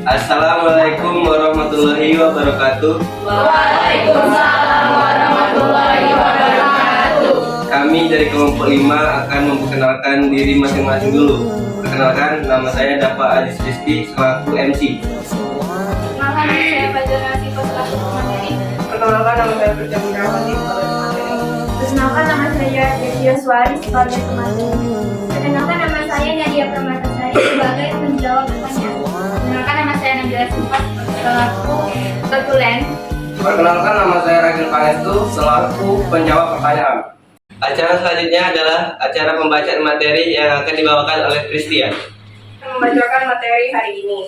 Assalamualaikum warahmatullahi wabarakatuh. Waalaikumsalam warahmatullahi wabarakatuh. Kami dari kelompok 5 akan memperkenalkan diri masing-masing dulu. Perkenalkan, nama saya Dapa Aziz Rizky selaku MC. Perkenalkan, saya Fajar Nasifah selaku pemateri. Perkenalkan, nama saya Perjam Irawati sebagai pemateri. Perkenalkan, nama saya Desia Suari sebagai pemateri. Perkenalkan, nama saya Nadia Permatasari sebagai penjawab pertanyaan. Perkenalkan, nama saya Nabila Sifat selaku ketulen. Perkenalkan, nama saya Ragil Pangestu selaku penjawab pertanyaan. Acara selanjutnya adalah acara pembacaan materi yang akan dibawakan oleh Christian. Membacakan materi hari ini.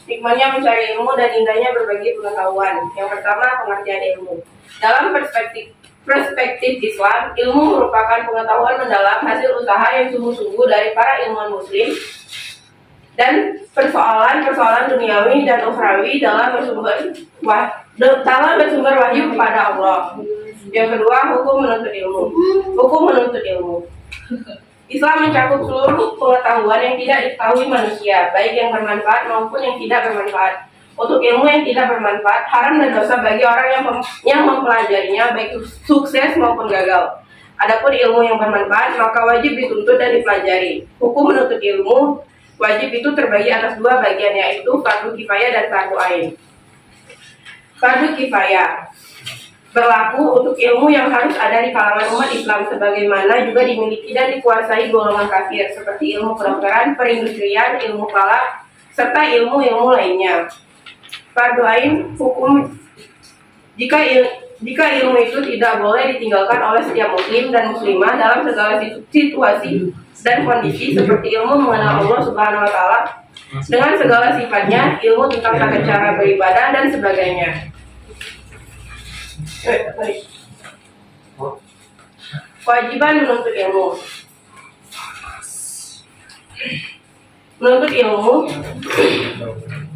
Hikmahnya mencari ilmu dan indahnya berbagi pengetahuan. Yang pertama, pengertian ilmu. Dalam perspektif Islam, ilmu merupakan pengetahuan mendalam hasil usaha yang sungguh-sungguh dari para ilmuwan muslim dan persoalan-persoalan duniawi dan ukhrawi dalam bersumber wahyu kepada Allah. Yang kedua, hukum menuntut ilmu. Hukum menuntut ilmu. Islam mencakup seluruh pengetahuan yang tidak diketahui manusia, baik yang bermanfaat maupun yang tidak bermanfaat. Untuk ilmu yang tidak bermanfaat, haram dan dosa bagi orang yang mempelajarinya, baik sukses maupun gagal. Adapun ilmu yang bermanfaat, maka wajib dituntut dan dipelajari. Hukum menuntut ilmu wajib itu terbagi atas dua bagian, yaitu fardu kifayah dan fardu ain. Fardu kifayah berlaku untuk ilmu yang harus ada di kalangan umat Islam, sebagaimana juga dimiliki dan dikuasai golongan kafir, seperti ilmu kedokteran, perindustrian, ilmu falak, serta ilmu-ilmu lainnya. Fardu ain hukum jika ilmu itu tidak boleh ditinggalkan oleh setiap muslim dan muslimah dalam segala situasi dan kondisi, seperti ilmu mengenal Allah Subhanahu wa Ta'ala dengan segala sifatnya, ilmu tentang tata cara beribadah dan sebagainya. Kewajiban menuntut ilmu. Menuntut ilmu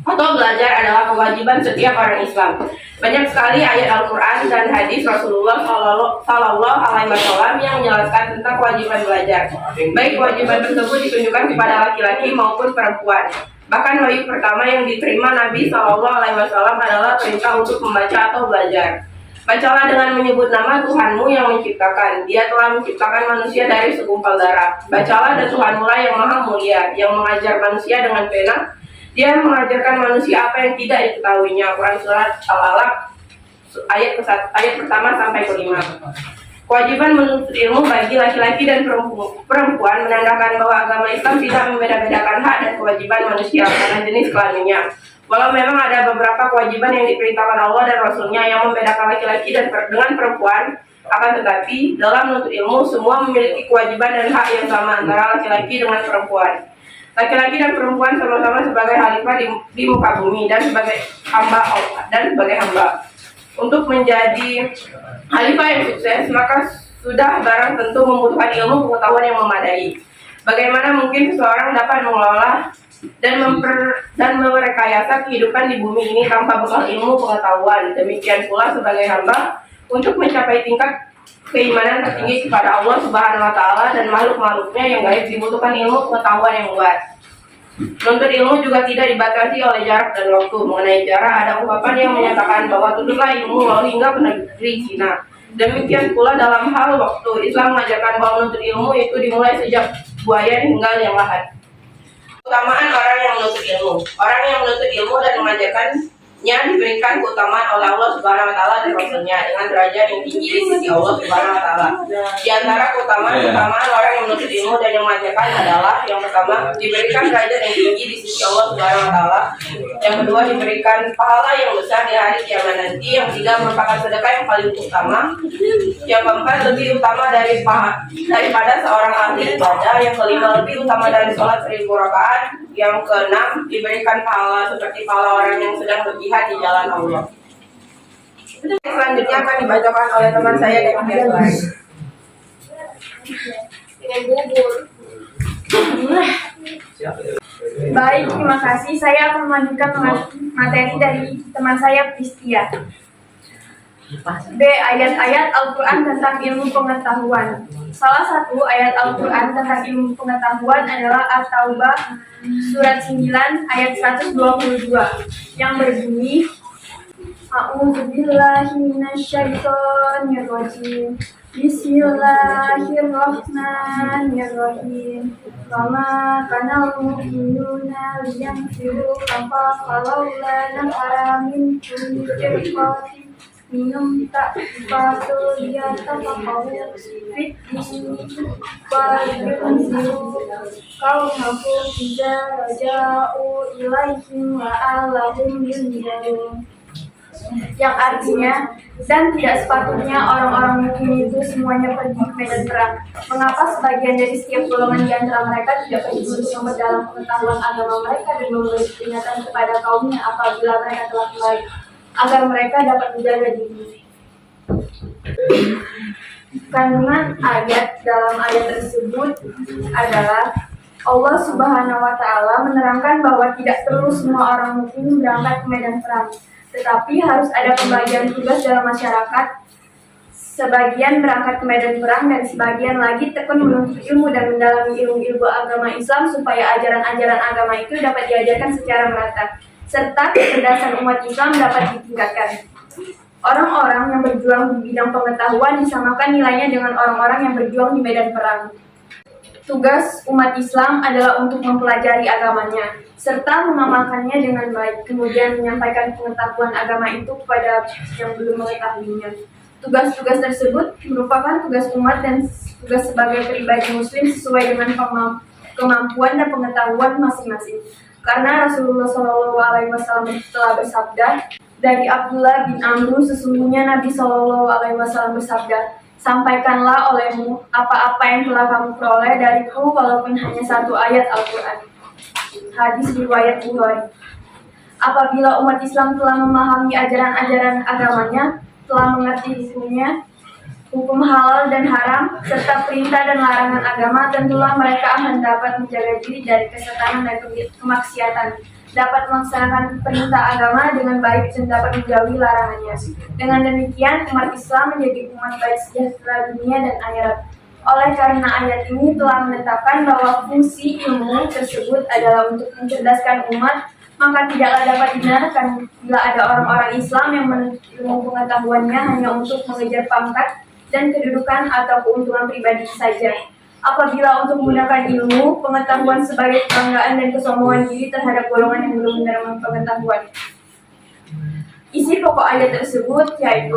atau belajar adalah kewajiban setiap orang Islam. Banyak sekali ayat Al-Quran dan hadis Rasulullah Sallallahu Alaihi Wasallam yang menjelaskan tentang kewajiban belajar. Baik kewajiban tersebut ditunjukkan kepada laki-laki maupun perempuan. Bahkan wahyu pertama yang diterima Nabi Sallallahu Alaihi Wasallam adalah perintah untuk membaca atau belajar. Bacalah dengan menyebut nama Tuhanmu yang menciptakan. Dia telah menciptakan manusia dari segumpal darah. Bacalah dan Tuhanmu lah yang maha mulia, yang mengajar manusia dengan pena. Dia mengajarkan manusia apa yang tidak diketahuinya. Quran Surat Al-Alaq ayat pertama sampai kelima. Kewajiban menuntut ilmu bagi laki-laki dan perempuan menandakan bahwa agama Islam tidak membeda-bedakan hak dan kewajiban manusia karena jenis kelaminnya. Walau memang ada beberapa kewajiban yang diperintahkan Allah dan Rasulnya yang membedakan laki-laki dengan perempuan, akan tetapi dalam menuntut ilmu semua memiliki kewajiban dan hak yang sama antara laki-laki dengan perempuan. Laki-laki dan perempuan sama-sama sebagai khalifah di muka bumi dan sebagai hamba. Untuk menjadi khalifah yang sukses, maka sudah barang tentu membutuhkan ilmu pengetahuan yang memadai. Bagaimana mungkin seseorang dapat mengelola dan merekayasa kehidupan di bumi ini tanpa bekal ilmu pengetahuan? Demikian pula sebagai hamba, untuk mencapai tingkat keimanan tertinggi kepada Allah Subhanahu wa Ta'ala dan makhluk-makhluknya yang gaib dibutuhkan ilmu pengetahuan yang luas. Menuntut ilmu juga tidak dibatasi oleh jarak dan waktu. Mengenai jarak, ada ungkapan yang menyatakan bahwa tuntutlah ilmu walau hingga ke negeri Cina. Demikian pula dalam hal waktu, Islam mengajarkan bahwa menuntut ilmu itu dimulai sejak buaya hingga liang lahat. Keutamaan orang yang menuntut ilmu. Orang yang menuntut ilmu dan mengajarkannya diberikan keutamaan oleh Allah Subhanahu wa Ta'ala dan Rasulnya dengan derajat yang tinggi di sisi Allah Subhanahu wa Ta'ala. Di antara keutamaan orang yang menuntut ilmu dan yang mengajarkan adalah: yang pertama, diberikan derajat yang tinggi di sisi Allah Subhanahu wa Ta'ala. Yang kedua, diberikan pahala yang besar di hari kiamat nanti. Yang ketiga, merupakan sedekah yang paling utama. Yang keempat, lebih utama daripada seorang ahli ibadah. Yang kelima, lebih utama dari sholat 1000 rakaat. Yang keenam, diberikan pahala seperti pahala orang yang sedang berjihad di jalan Allah. Selanjutnya akan dibacakan oleh teman saya dengan headline. Baik, terima kasih. Saya akan melanjutkan materi dari teman saya, Pristia. B. Ayat-ayat Al-Quran tentang ilmu pengetahuan. Salah satu ayat Al-Quran tentang ilmu pengetahuan adalah At-Taubah surat 9 ayat 122 yang berbunyi A'udzubillahi minasyaitonirrajim. Bismillahirrahmanirrahim. Wama kanal mu'minuna liyanfiru falawla nafara min kulli firqatin minhum ta'ifatu liyatafaqahu fit dini wa yunziru qaumahum idza raja'u ilaihim la'allahum yunzirun, yang artinya, dan tidak sepatutnya orang-orang mukmin itu semuanya pergi ke medan perang. Mengapa sebagian dari setiap golongan di antara mereka tidak pergi untuk memperdalam pengetahuan agama mereka dan memberi peringatan kepada kaumnya apabila mereka telah kembali, agar mereka dapat menjaga diri. Kandungan ayat dalam ayat tersebut adalah Allah Subhanahu wa Ta'ala menerangkan bahwa tidak perlu semua orang mukmin berangkat ke medan perang, tetapi harus ada pembagian tugas dalam masyarakat. Sebagian berangkat ke medan perang dan sebagian lagi tekun menuntut ilmu dan mendalami ilmu-ilmu agama Islam supaya ajaran-ajaran agama itu dapat diajarkan secara merata, serta kecerdasan umat Islam dapat ditingkatkan. Orang-orang yang berjuang di bidang pengetahuan disamakan nilainya dengan orang-orang yang berjuang di medan perang. Tugas umat Islam adalah untuk mempelajari agamanya, serta mengamalkannya dengan baik, kemudian menyampaikan pengetahuan agama itu kepada yang belum mengetahuinya. Tugas-tugas tersebut merupakan tugas umat dan tugas sebagai pribadi muslim sesuai dengan kemampuan dan pengetahuan masing-masing. Karena Rasulullah SAW telah bersabda, dari Abdullah bin Amr, sesungguhnya Nabi SAW bersabda, sampaikanlah olehmu apa-apa yang telah kamu peroleh dariku walaupun hanya satu ayat Al-Quran. Hadis riwayat Bukhari. Apabila umat Islam telah memahami ajaran-ajaran agamanya, telah mengerti hukum halal dan haram, serta perintah dan larangan agama, tentulah mereka akan dapat menjaga diri dari kesetanan dan kemaksiatan, dapat melaksanakan perintah agama dengan baik dan dapat menjauhi larangannya. Dengan demikian, umat Islam menjadi umat baik sejahtera dunia dan akhirat. Oleh karena ayat ini telah menetapkan bahwa fungsi ilmu tersebut adalah untuk mencerdaskan umat, maka tidaklah dapat dibenarkan bila ada orang-orang Islam yang menuntut ilmu pengetahuannya hanya untuk mengejar pangkat dan kedudukan atau keuntungan pribadi saja. Apabila untuk menggunakan ilmu pengetahuan sebagai kebanggaan dan kesombongan diri terhadap golongan yang belum menerima pengetahuan. Isi pokok ayat tersebut yaitu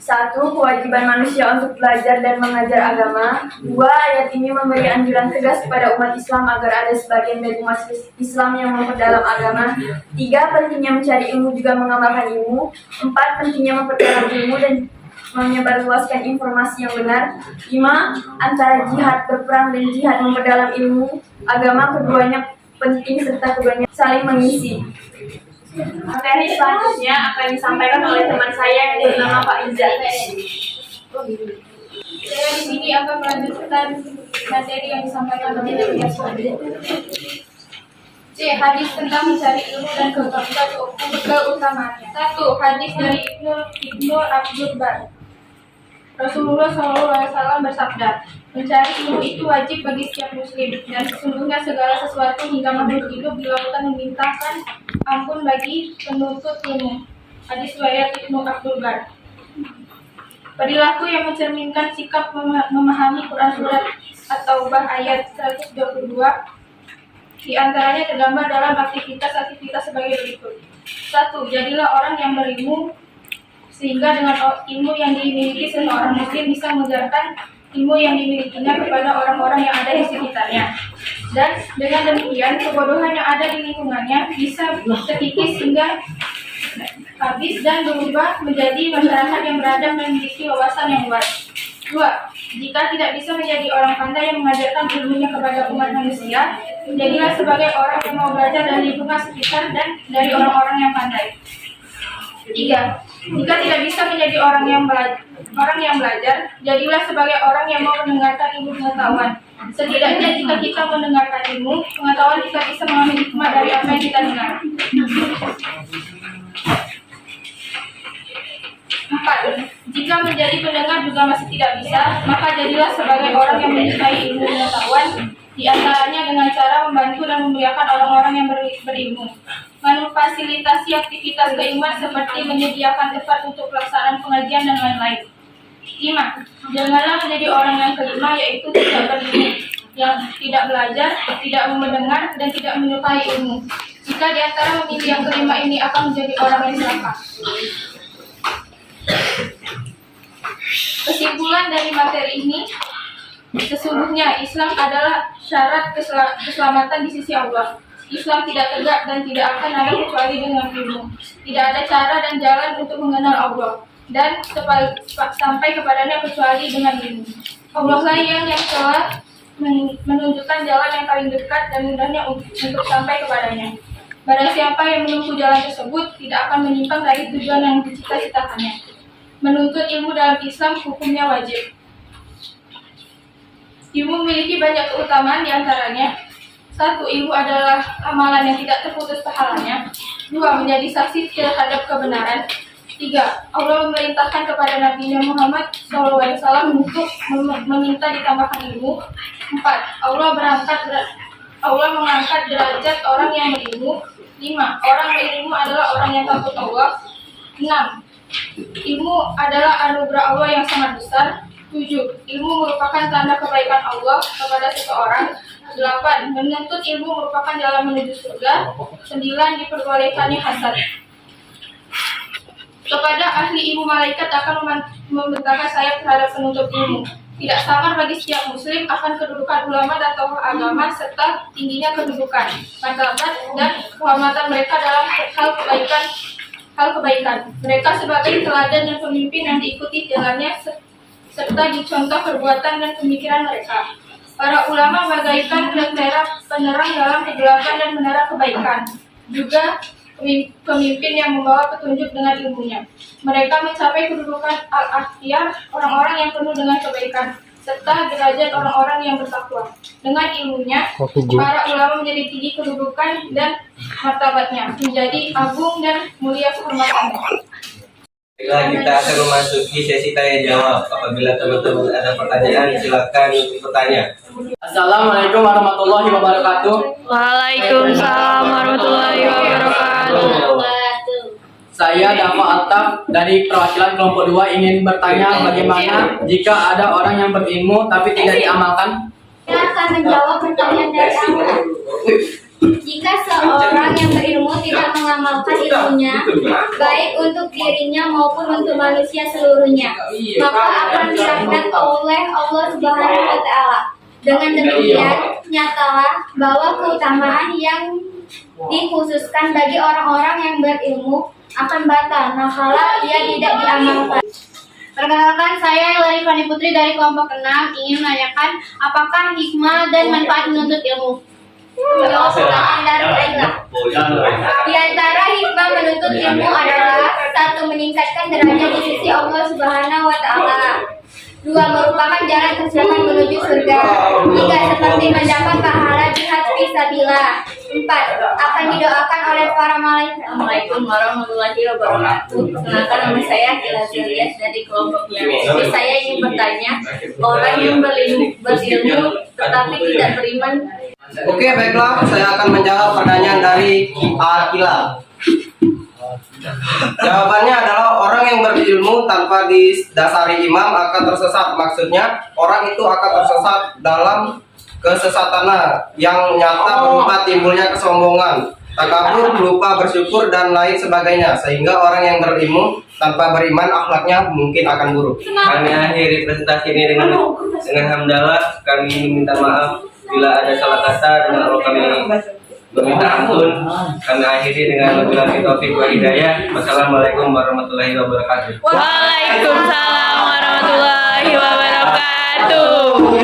1. Kewajiban manusia untuk belajar dan mengajar agama. 2. Ayat ini memberi anjuran tegas kepada umat Islam agar ada sebagian dari umat Islam yang memperdalam agama. 3. Pentingnya mencari ilmu juga mengamalkan ilmu. 4. Pentingnya memperdalam ilmu dan menyebarluaskan informasi yang benar. 5. Antara jihad berperang dan jihad memperdalam ilmu agama, keduanya penting serta keduanya saling mengisi. Materi selanjutnya akan disampaikan oleh teman saya yang bernama Pak Iza. Saya di sini akan melanjutkan materi yang disampaikan oleh Dr. Suwadi. C. Hadis tentang mencari ilmu dan keutamaannya. 1. Hadis dari Ibnu Abdul Bar. Rasulullah SAW bersabda, mencari ilmu itu wajib bagi setiap muslim, dan sesungguhnya segala sesuatu hingga makhluk hidup di lautan memintakan ampun bagi penuntut ilmu. Hadis riwayat Ibnu Abdul Bar. Perilaku yang mencerminkan sikap memahami Quran surat At-Taubah ayat 122 di antaranya tergambar dalam aktivitas-aktivitas sebagai berikut. 1. Jadilah orang yang berilmu, sehingga dengan ilmu yang dimiliki seseorang muslim bisa mengajarkan ilmu yang dimilikinya kepada orang-orang yang ada di sekitarnya. Dan dengan demikian, kebodohan yang ada di lingkungannya bisa terkikis hingga habis dan berubah menjadi masyarakat yang beradab dan memiliki wawasan yang luas. 2. Jika tidak bisa menjadi orang pandai yang mengajarkan ilmunya kepada umat manusia, jadilah sebagai orang yang mau belajar dari lingkungan sekitar dan dari orang-orang yang pandai. 3. Jika tidak bisa menjadi orang yang belajar, jadilah sebagai orang yang mau mendengarkan ilmu pengetahuan. Setidaknya jika kita mendengarkan ilmu pengetahuan, kita bisa mengambil hikmah dari apa yang kita dengar. 4. Jika menjadi menjadi pendengar juga masih tidak bisa, maka jadilah sebagai orang yang menyukai ilmu pengetahuan, di antaranya dengan cara membantu dan memuliakan orang-orang yang berilmu. Memfasilitasi aktivitas keilmuan seperti menyediakan tempat untuk pelaksanaan pengajian dan lain-lain. 5. Janganlah menjadi orang yang kelima, yaitu tidak berilmu, yang tidak belajar, tidak mendengar, dan tidak menyukai ilmu. Jika di antara memilih yang kelima ini akan menjadi orang yang celaka. Kesimpulan dari materi ini, sesungguhnya Islam adalah syarat keselamatan di sisi Allah. Islam tidak tegak dan tidak akan ada kecuali dengan ilmu. Tidak ada cara dan jalan untuk mengenal Allah dan sampai kepadanya kecuali dengan ilmu. Allah lah yang telah menunjukkan jalan yang paling dekat dan mudahnya untuk sampai kepadanya. Barang siapa yang menempuh jalan tersebut tidak akan menyimpang dari tujuan yang dicita-citakannya. Menuntut ilmu dalam Islam hukumnya wajib. Ilmu memiliki banyak keutamaan, diantaranya 1. Ilmu adalah amalan yang tidak terputus pahalanya. 2. Menjadi saksi terhadap kebenaran. 3. Allah memerintahkan kepada Nabi Muhammad SAW untuk meminta ditambahkan ilmu. 4. Allah mengangkat derajat orang yang berilmu. 5. Orang berilmu adalah orang yang takut Allah. 6. Ilmu adalah anugerah Allah yang sangat besar. 7. Ilmu merupakan tanda kebaikan Allah kepada seseorang. 8. Menuntut ilmu merupakan jalan menuju surga. 9. Diperbolehkannya hasad. Kepada ahli ilmu, malaikat akan membentangkan sayap terhadap penuntut ilmu. Tidak samar bagi setiap muslim akan kedudukan ulama dan tokoh agama serta tingginya kedudukan, martabat dan kehormatan mereka dalam hal kebaikan. Mereka sebagai teladan dan pemimpin yang diikuti jalannya serta dicontoh perbuatan dan pemikiran mereka. Para ulama bagaikan lentera penerang dalam kegelapan dan menara kebaikan. Juga pemimpin yang membawa petunjuk dengan ilmunya. Mereka mencapai kedudukan al-akhyar, orang-orang yang penuh dengan kebaikan, serta derajat orang-orang yang bertakwa. Dengan ilmunya, para ulama menjadi tinggi kedudukan dan martabatnya, menjadi agung dan mulia kehormatannya. Baiklah, kita akan memasuki sesi tanya jawab. Apabila teman-teman ada pertanyaan, silakan untuk bertanya. Assalamualaikum warahmatullahi wabarakatuh. Waalaikumsalam warahmatullahi wabarakatuh. Saya Dafa Altaf dari perwakilan kelompok 2 ingin bertanya bagaimana jika ada orang yang berilmu tapi tidak diamalkan? Saya akan menjawab pertanyaan dari Anda. Jika seorang yang berilmu tidak mengamalkan ilmunya, baik untuk dirinya maupun untuk manusia seluruhnya, maka akan dirahmat oleh Allah Subhanahu wa Ta'ala. Dengan demikian, nyatalah bahwa keutamaan yang dikhususkan bagi orang-orang yang berilmu akan batal manakala ia tidak diamalkan. Perkenalkan, saya Larifani Putri dari kelompok 6 ingin menanyakan apakah hikmah dan manfaat menuntut ilmu. Jawab pertanyaan dari Aila. Di antara hikmah menuntut ilmu adalah 1. Meningkatkan derajat di sisi Allah Subhanahu wa Ta'ala. 2. Merupakan jalan tercepat menuju surga. 3. Seperti mendapat pahala jihad fisabilillah. 4. Akan didoakan oleh para malaikat. Assalamualaikum warahmatullahi wabarakatuh. Perkenalkan, nama saya Akila Julias dari kelompoknya. Jadi saya ingin bertanya, orang yang berilmu tetapi tidak beriman. Oke, baiklah, saya akan menjawab pertanyaan dari Akila. Jawabannya adalah orang yang berilmu tanpa didasari imam akan tersesat. Maksudnya orang itu akan tersesat dalam kesesatan yang nyata berupa timbulnya kesombongan, takabur, lupa bersyukur dan lain sebagainya. Sehingga orang yang berilmu tanpa beriman akhlaknya mungkin akan buruk. Kami akhiri presentasi ini dengan hamdalah. Kami minta maaf bila ada salah kata, dengan Allah kami meminta ampun. Kami akhiri dengan wabillahi taufiq wal hidayah. Wassalamualaikum warahmatullahi wabarakatuh. Waalaikumsalam warahmatullahi wabarakatuh.